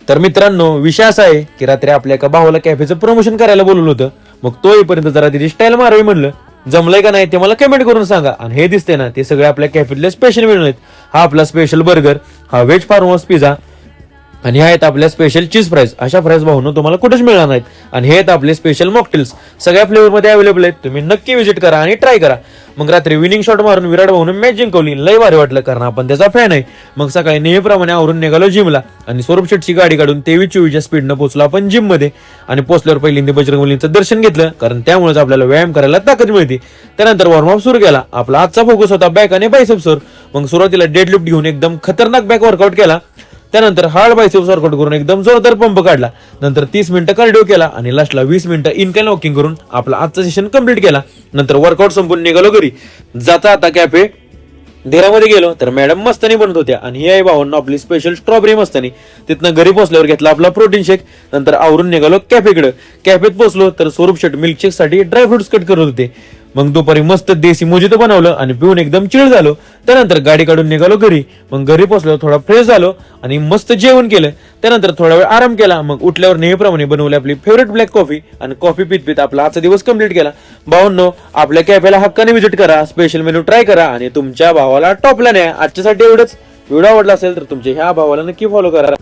तर मित्रांनो, विषय असा आहे की रात्री आपल्या एका भावाला कॅफेचं प्रमोशन करायला बोलवलं होतं. मग तो येईपर्यंत जरा तिची स्टाईल मारावी म्हणलं. जमलंय का नाही ते मला कमेंट करून सांगा. आणि हे दिसते ना, ते सगळे आपल्या कॅफेतले स्पेशल मेनू आहेत. हा आपला स्पेशल बर्गर, हा व्हेज फार्म हाऊस पिझ्झा, आणि हे आहेत आपल्या स्पेशल चीज फ्राईज. अशा फ्राईज भाऊन तुम्हाला कुठेच मिळणार नाहीत. आणि हे आहेत आपले स्पेशल मॉकटेल्स, सगळ्या फ्लेवरमध्ये अवेलेबल आहेत. तुम्ही नक्की व्हिजिट करा आणि ट्राय करा. मग रात्री विनिंग शॉट मारून विराट भाऊन मॅच जिंकवली. लय भारी वाटलं, कारण आपण त्याचा फॅन आहे. मग सकाळी नेहमीप्रमाणे आवरून निघालो जिमला, आणि स्वरूप शेटची गाडी काढून 23-24च्या स्पीडनं पोहोचलो आपण जिम मध्ये. आणि पोहोचल्यावर पहिल्यांदा बजरंगबलीचं दर्शन घेतलं, कारण त्यामुळेच आपल्याला व्यायाम करायला ताकद मिळते. त्यानंतर वॉर्मअप सुरू केला. आपला आजचा फोकस होता बॅक आणि बायसेप्सवर. मग सुरुवातीला डेडलिफ्ट घेऊन एकदम खतरनाक बॅक वर्कआउट केला. त्यानंतर हार्ड बायसेप्स वर्कआउट करून एकदम जोरदार पंप काढला. नंतर 30 मिनिटं कार्डिओ केला आणि लास्टला 20 मिनिटं इनलाइन वॉकिंग करून आपला आजचा सेशन कंप्लीट केला. नंतर वर्कआउट संपून निघालो घरी. जाता आता कॅफे देरामध्ये गेलो तर मॅडम मस्तानी बनत होत्या, आणि ही आहे भावांना आपली स्पेशल स्ट्रॉबेरी मस्तानी. तिथनं घरी पोहोचल्यावर घेतला आपला प्रोटीन शेक. नंतर आवरून निघालो कॅफेकडे. कॅफेत पोहोचलो तर स्वरूप शेट मिल्कशेक साठी ड्रायफ्रुट्स कट करत होते. मग दुपारी मस्त देसी मोजितो बनवलं आणि पिऊन एकदम चिळ झालो. त्यानंतर गाडी काढून निघालो घरी. मग घरी पोहोचलो, थोडा फ्रेश झालो आणि मस्त जेवण केलं. त्यानंतर थोडा वेळ आराम केला. मग उठल्यावर नेहमीप्रमाणे बनवली आपली फेवरेट ब्लॅक कॉफी, आणि कॉफी पित पित आपला आजचा दिवस कंप्लीट केला. भावांनो, आपल्या कॅफेला हक्काने व्हिजिट करा, स्पेशल मेनू ट्राय करा आणि तुमच्या भावाला टॉपला न्या. आजच्यासाठी एवढंच. व्हिडिओ आवडला असेल तर तुमच्या ह्या भावाला नक्की फॉलो करा.